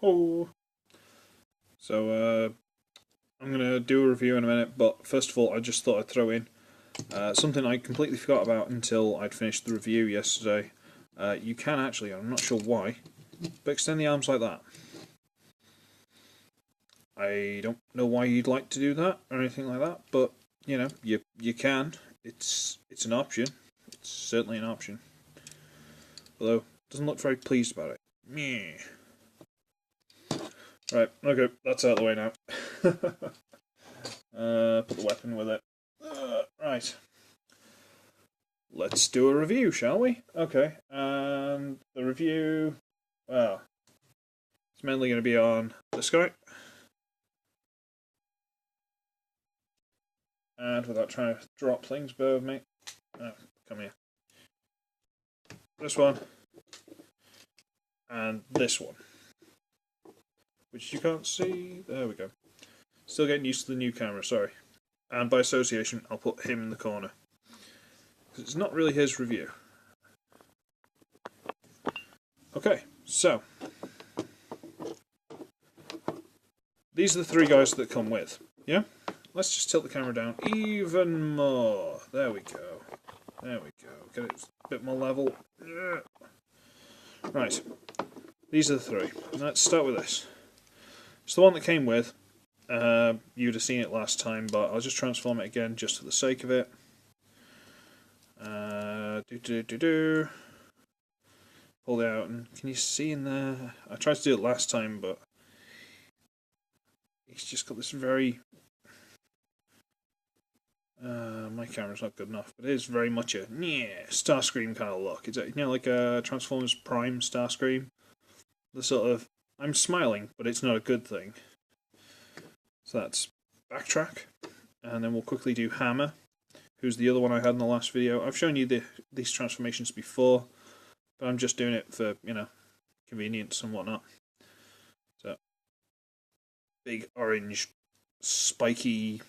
Oh. So, I'm going to do a review in a minute, but first of all, I just thought I'd throw in something I completely forgot about until I'd finished the review yesterday. You can actually, I'm not sure why, but extend the arms like that. I don't know why you'd like to do that or anything like that, but you know, you can. It's an option. It's certainly an option. Although doesn't look very pleased about it. Meh. Right, okay, that's out of the way now. Put the weapon with it. Right. Let's do a review, shall we? Okay, and the review, well, it's mainly going to be on this guy. And without trying to drop things, bear with me. Oh, come here. This one. And this one. Which you can't see. There we go. Still getting used to the new camera, sorry. And by association, I'll put him in the corner. Because it's not really his review. Okay, so. These are the three guys that come with. Yeah? Let's just tilt the camera down even more. There we go. There we go. Get it a bit more level. Right. These are the three. Let's start with this. It's the one that came with. You'd have seen it last time, but I'll just transform it again just for the sake of it. Pull it out, and can you see in there? I tried to do it last time, but he's just got this very... my camera's not good enough, but it is very much a Starscream kind of look. It's like a Transformers Prime Starscream. The sort of I'm smiling, but it's not a good thing. So that's Backtrack, and then we'll quickly do Hammer, who's the other one I had in the last video. I've shown you these transformations before, but I'm just doing it for convenience and whatnot. So big orange, spiky,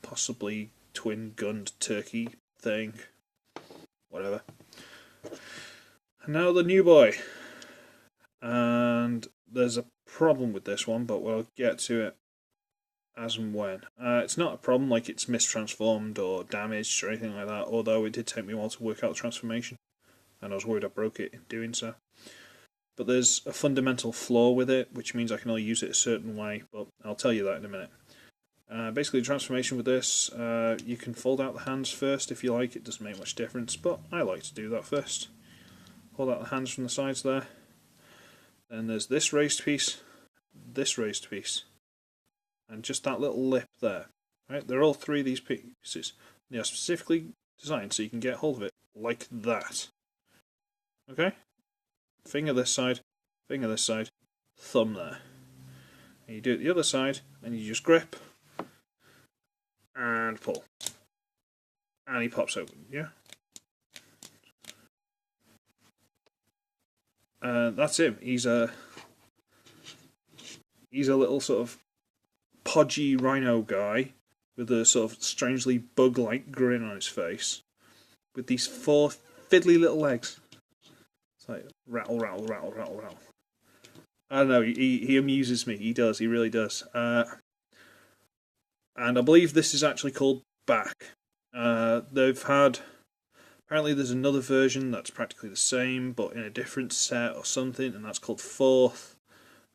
possibly twin-gunned turkey thing. Whatever. And now the new boy. And there's a problem with this one, but we'll get to it as and when. It's not a problem like it's mistransformed or damaged or anything like that, although it did take me a while to work out the transformation, and I was worried I broke it in doing so. But there's a fundamental flaw with it, which means I can only use it a certain way, but I'll tell you that in a minute. Basically, the transformation with this, you can fold out the hands first if you like. It doesn't make much difference, but I like to do that first. Hold out the hands from the sides there. Then there's this raised piece, and just that little lip there. Right? They're all three of these pieces. They are specifically designed so you can get hold of it like that. Okay? Finger this side, thumb there. And you do it the other side, and you just grip and pull. And he pops open, yeah? That's him. He's a little sort of podgy rhino guy with a sort of strangely bug-like grin on his face, with these four fiddly little legs. It's like rattle, rattle, rattle, rattle, rattle. I don't know. He amuses me. He does. He really does. And I believe this is actually called Back. They've had... Apparently there's another version that's practically the same, but in a different set or something, and that's called Fourth.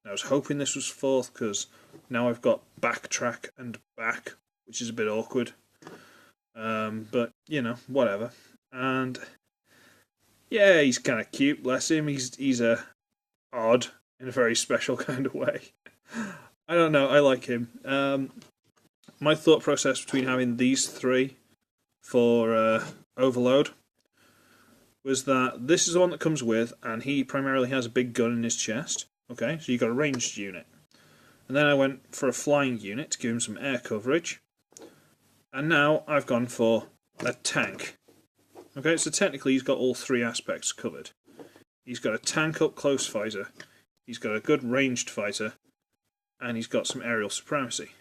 And I was hoping this was Fourth, because now I've got Backtrack and Back, which is a bit awkward. But, whatever. And, yeah, he's kind of cute, bless him. He's odd, in a very special kind of way. I don't know, I like him. My thought process between having these three for Overload was that this is the one that comes with, and he primarily has a big gun in his chest. Okay, so you got a ranged unit. And then I went for a flying unit to give him some air coverage. And now I've gone for a tank. Okay, so technically he's got all three aspects covered. He's got a tank up close fighter, he's got a good ranged fighter, and he's got some aerial supremacy.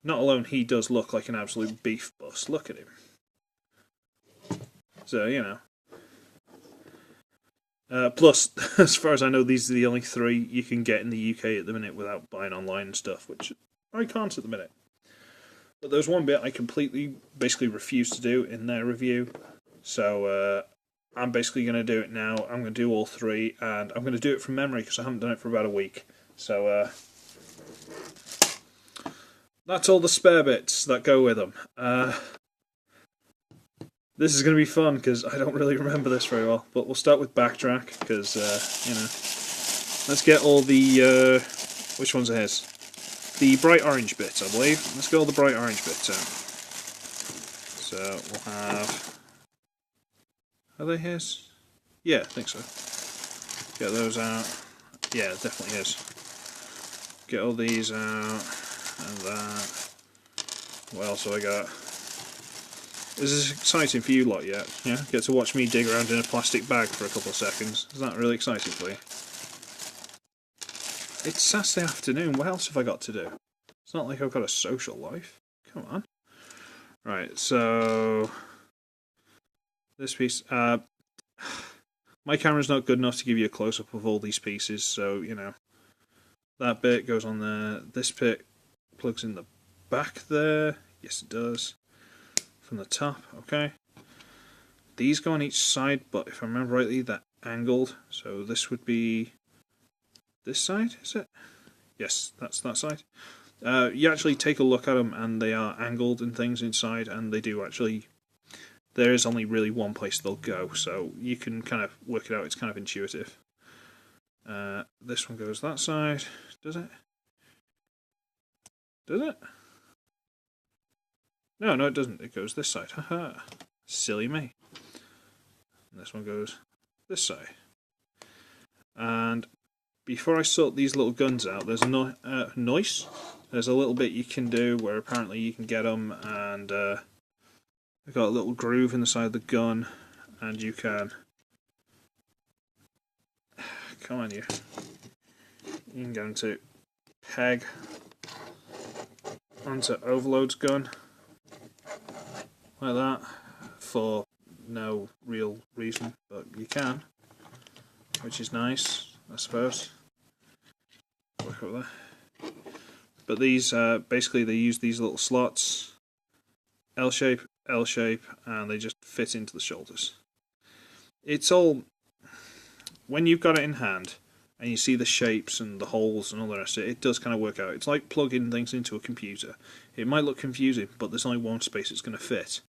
Not alone he does look like an absolute beef bus, look at him. So, Plus, as far as I know, these are the only 3 you can get in the UK at the minute without buying online and stuff, which I can't at the minute. But there's one bit I completely, basically refused to do in their review, so I'm basically going to do it now. I'm going to do all 3, and I'm going to do it from memory because I haven't done it for about a week. So that's all the spare bits that go with them. This is going to be fun because I don't really remember this very well. But we'll start with Backtrack because, you know, let's get all the, which ones are his? The bright orange bits, I believe. Let's get all the bright orange bits out. So we'll have, are they his? Yeah, I think so. Get those out. Yeah, definitely his. Get all these out. And that. What else have I got? This is exciting for you lot yet, yeah? Get to watch me dig around in a plastic bag for a couple of seconds. Is that really exciting for you? It's Saturday afternoon, what else have I got to do? It's not like I've got a social life. Come on. Right, so... this piece... my camera's not good enough to give you a close-up of all these pieces, so, you know... that bit goes on there. This bit plugs in the back there. Yes, it does. From the top, okay. These go on each side, but if I remember rightly, they're angled. So this would be this side, is it? Yes, that's that side. You actually take a look at them, and they are angled and things inside, and they do actually. There is only really one place they'll go, so you can kind of work it out. It's kind of intuitive. This one goes that side, does it? Does it? No, it doesn't. It goes this side. Haha. Silly me. And this one goes this side. And before I sort these little guns out, there's no noise. There's a little bit you can do where apparently you can get them, and they've got a little groove in the side of the gun, and you can. Come on, you. You can get them to peg onto Overload's gun. Like that, for no real reason, but you can, which is nice, I suppose. Work over there. But these, basically, they use these little slots, L shape, and they just fit into the shoulders. It's all, when you've got it in hand, and you see the shapes and the holes and all the rest of it, it does kind of work out. It's like plugging things into a computer. It might look confusing, but there's only one space it's going to fit.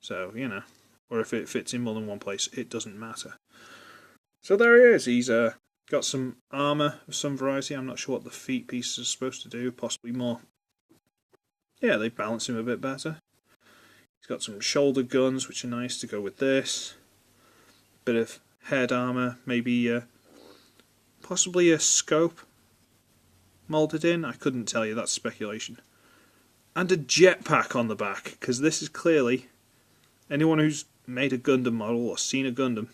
So, you know, or if it fits in more than one place, it doesn't matter. So there he is. He's got some armour of some variety. I'm not sure what the feet piece is supposed to do, possibly more. Yeah, they balance him a bit better. He's got some shoulder guns, which are nice to go with this. Bit of head armour, maybe possibly a scope moulded in. I couldn't tell you, that's speculation. And a jetpack on the back, because this is clearly, anyone who's made a Gundam model or seen a Gundam,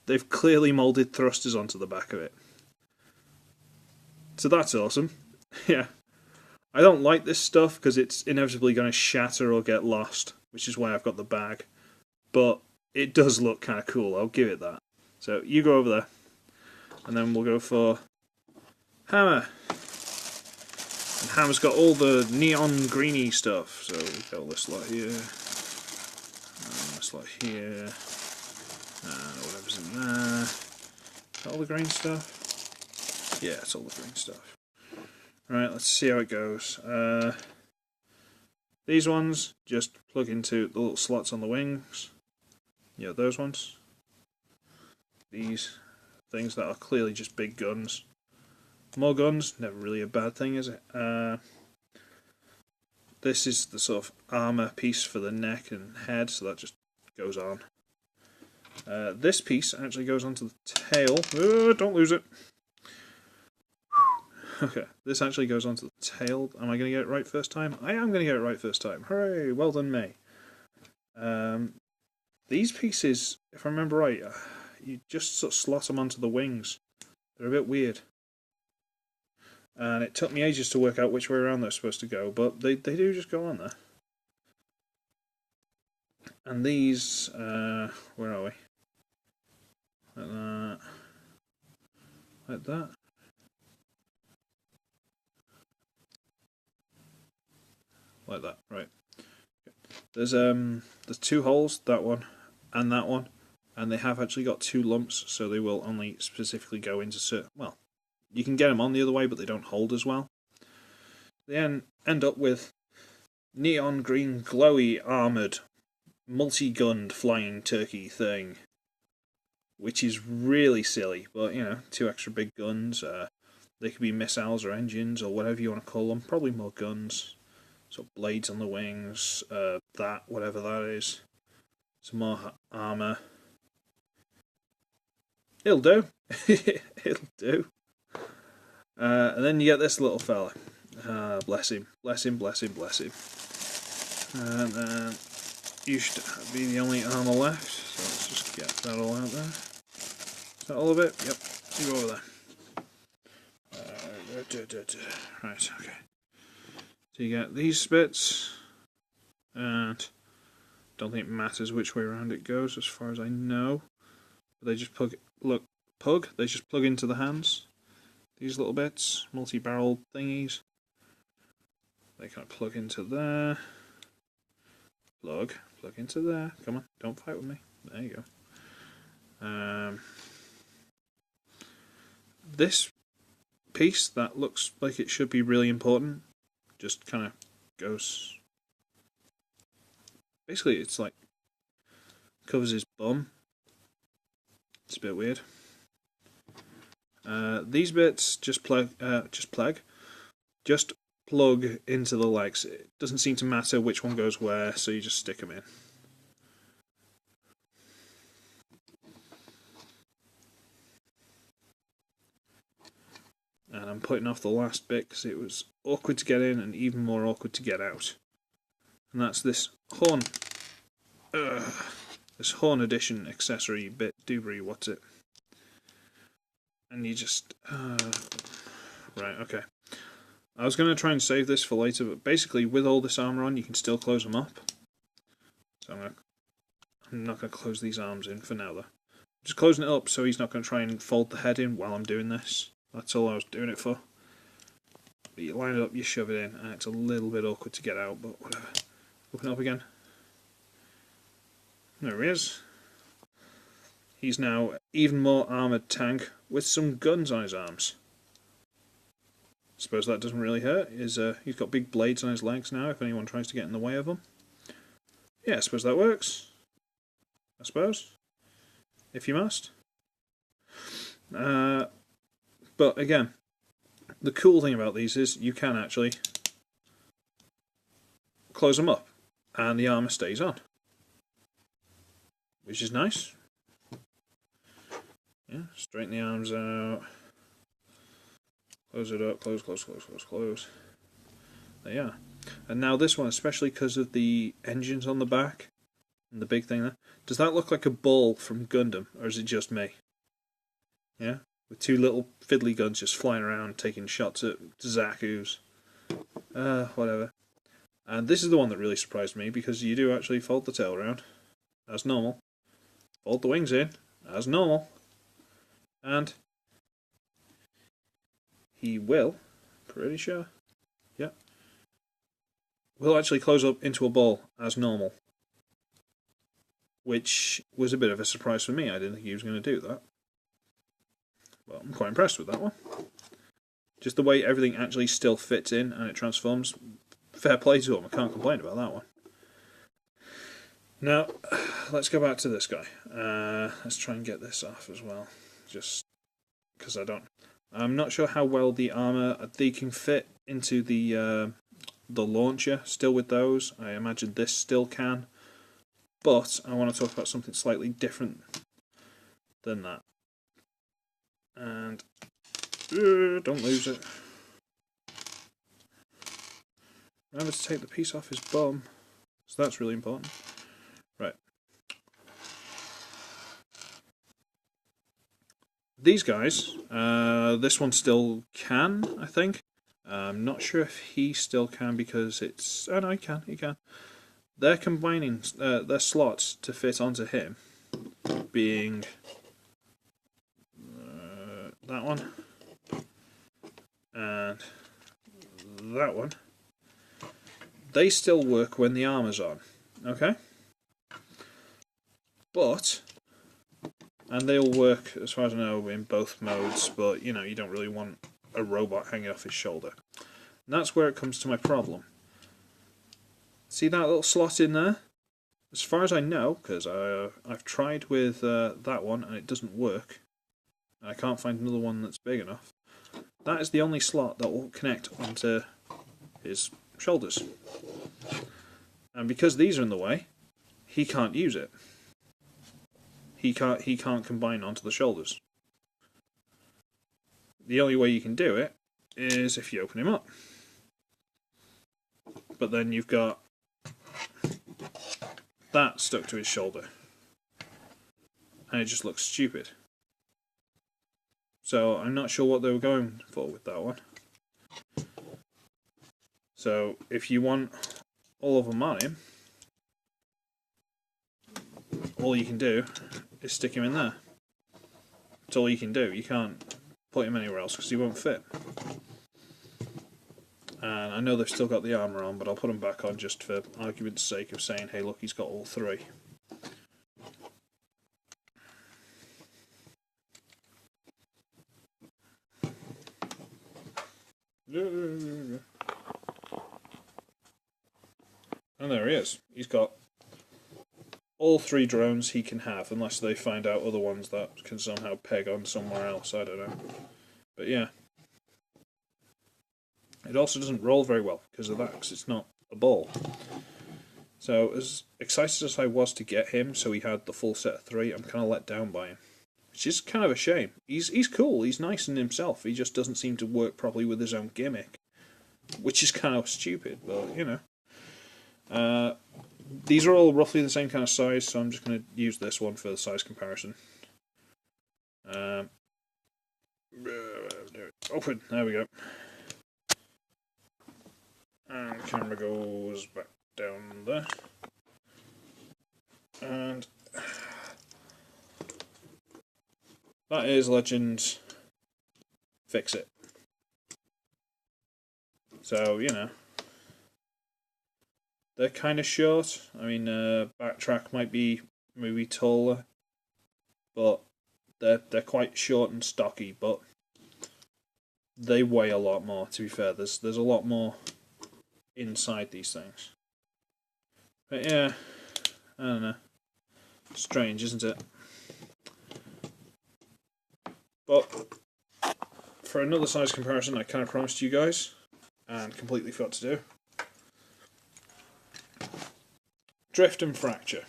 they've clearly moulded thrusters onto the back of it. So that's awesome. Yeah. I don't like this stuff because it's inevitably going to shatter or get lost, which is why I've got the bag. But it does look kind of cool, I'll give it that. So you go over there, and then we'll go for Hammer. And Hammer's got all the neon greeny stuff, so we've got all this lot here, and this lot here, and whatever's in there. Is that all the green stuff? Yeah, it's all the green stuff. Right, let's see how it goes. These ones just plug into the little slots on the wings. Yeah, those ones. These things that are clearly just big guns. More guns, never really a bad thing, is it? This is the sort of armour piece for the neck and head, so that just goes on. This piece actually goes onto the tail. Don't lose it. Okay, this actually goes onto the tail. Am I going to get it right first time? I am going to get it right first time. Hooray, well done me. These pieces, if I remember right, you just sort of slot them onto the wings. They're a bit weird. And it took me ages to work out which way around they're supposed to go, but they do just go on there. And these, where are we? like that, like that. Like that, right. There's 2 holes, that one and they have actually got 2 lumps, so they will only specifically go into certain. Well, you can get them on the other way, but they don't hold as well. They end up with neon green, glowy, armoured, multi-gunned flying turkey thing, which is really silly. But 2 extra big guns. They could be missiles or engines or whatever you want to call them. Probably more guns. So blades on the wings, whatever that is. Some more armour. It'll do. It'll do. And then you get this little fella. Bless him. Bless him, bless him, bless him. And then you should be the only armour left. So let's just get that all out there. Is that all of it? Yep. You go over there. Right, okay. So you get these bits, and don't think it matters which way around it goes as far as I know. But they just they just plug into the hands. These little bits, multi-barrel thingies. They kind of plug into there. Plug into there. Come on, don't fight with me. There you go. This piece that looks like it should be really important just kind of goes. Basically, it's like covers his bum. It's a bit weird. These bits just plug into the legs. It doesn't seem to matter which one goes where, so you just stick them in. And I'm putting off the last bit because it was awkward to get in and even more awkward to get out. And that's this horn. This horn edition accessory bit doobry, what's it? And you just... right, okay. I was going to try and save this for later, but basically with all this armour on you can still close them up. So I'm not going to close these arms in for now though. I'm just closing it up so he's not going to try and fold the head in while I'm doing this. That's all I was doing it for. But you line it up, you shove it in, and it's a little bit awkward to get out, but whatever. Open it up again. There he is. He's now even more armoured tank with some guns on his arms. Suppose that doesn't really hurt. He's got big blades on his legs now if anyone tries to get in the way of him. Yeah, I suppose that works. I suppose. If you must. But again, the cool thing about these is you can actually close them up and the armour stays on. Which is nice. Yeah, straighten the arms out. Close it up, close. There you are. And now this one, especially because of the engines on the back and the big thing there, does that look like a ball from Gundam, or is it just me? Yeah? With 2 little fiddly guns just flying around, taking shots at Zaku's. Whatever. And this is the one that really surprised me, because you do actually fold the tail around, as normal. Fold the wings in, as normal. And he will, pretty sure, yeah, will actually close up into a ball as normal. Which was a bit of a surprise for me. I didn't think he was going to do that. Well, I'm quite impressed with that one. Just the way everything actually still fits in and it transforms. Fair play to him, I can't complain about that one. Now, let's go back to this guy. Let's try and get this off as well. Just because I'm not sure how well the armour, they can fit into the launcher still with those. I imagine this still can. But I want to talk about something slightly different than that. And don't lose it. Remember to take the piece off his bum. So that's really important. Right. These guys, this one still can, I think. I'm not sure if he still can because it's... Oh no, he can. They're combining their slots to fit onto him, being that one, and that one, they still work when the armour's on, okay? But, and they'll work, as far as I know, in both modes, but, you know, you don't really want a robot hanging off his shoulder. And that's where it comes to my problem. See that little slot in there? As far as I know, because I've tried with that one and it doesn't work, and I can't find another one that's big enough, that is the only slot that will connect onto his shoulders. And because these are in the way, he can't use it. He can't combine onto the shoulders. The only way you can do it is if you open him up. But then you've got that stuck to his shoulder. And it just looks stupid. So I'm not sure what they were going for with that one. So if you want all of them on him, all you can do is stick him in there. That's all you can do. You can't put him anywhere else because he won't fit. And I know they've still got the armour on, but I'll put them back on just for argument's sake of saying, hey look, he's got all three. And there he is. He's got all three drones he can have, unless they find out other ones that can somehow peg on somewhere else, I don't know. But yeah. It also doesn't roll very well because of that, because it's not a ball. So as excited as I was to get him, so he had the full set of three, I'm kind of let down by him. Which is kind of a shame. He's cool, he's nice in himself, he just doesn't seem to work properly with his own gimmick. Which is kind of stupid, but you know. These are all roughly the same kind of size, so I'm just going to use this one for the size comparison. Open, there we go. And camera goes back down there. And that is Legends Fix It. So, you know, they're kind of short. I mean, Backtrack might be maybe taller, but they're quite short and stocky, but they weigh a lot more, to be fair. There's a lot more inside these things. But yeah, I don't know. Strange, isn't it? But for another size comparison, I kind of promised you guys, and completely forgot to do. Drift and Fracture.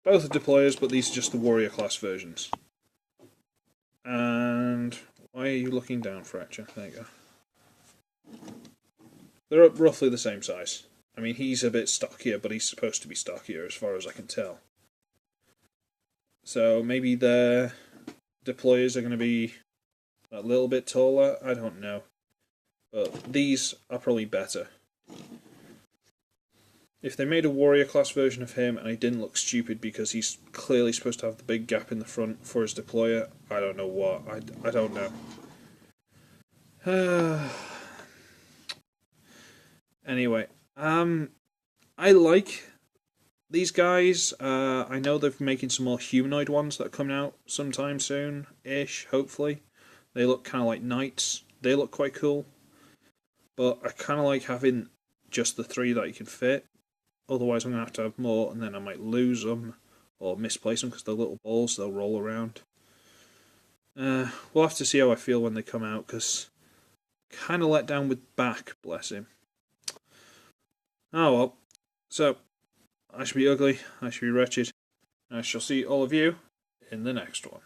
Both are deployers, but these are just the warrior class versions. And why are you looking down, Fracture? There you go. They're roughly the same size. I mean, he's a bit stockier, but he's supposed to be stockier as far as I can tell. So maybe their deployers are going to be a little bit taller, I don't know. But these are probably better. If they made a warrior class version of him and he didn't look stupid because he's clearly supposed to have the big gap in the front for his deployer, I don't know what. I don't know. Anyway, I like these guys. I know they're making some more humanoid ones that are coming out sometime soon-ish, hopefully. They look kind of like knights. They look quite cool. But I kind of like having just the three that you can fit. Otherwise I'm going to have more, and then I might lose them or misplace them because they're little balls, they'll roll around. We'll have to see how I feel when they come out, because kind of let down with Back, bless him. Oh well. So, I shall be ugly, I shall be wretched, and I shall see all of you in the next one.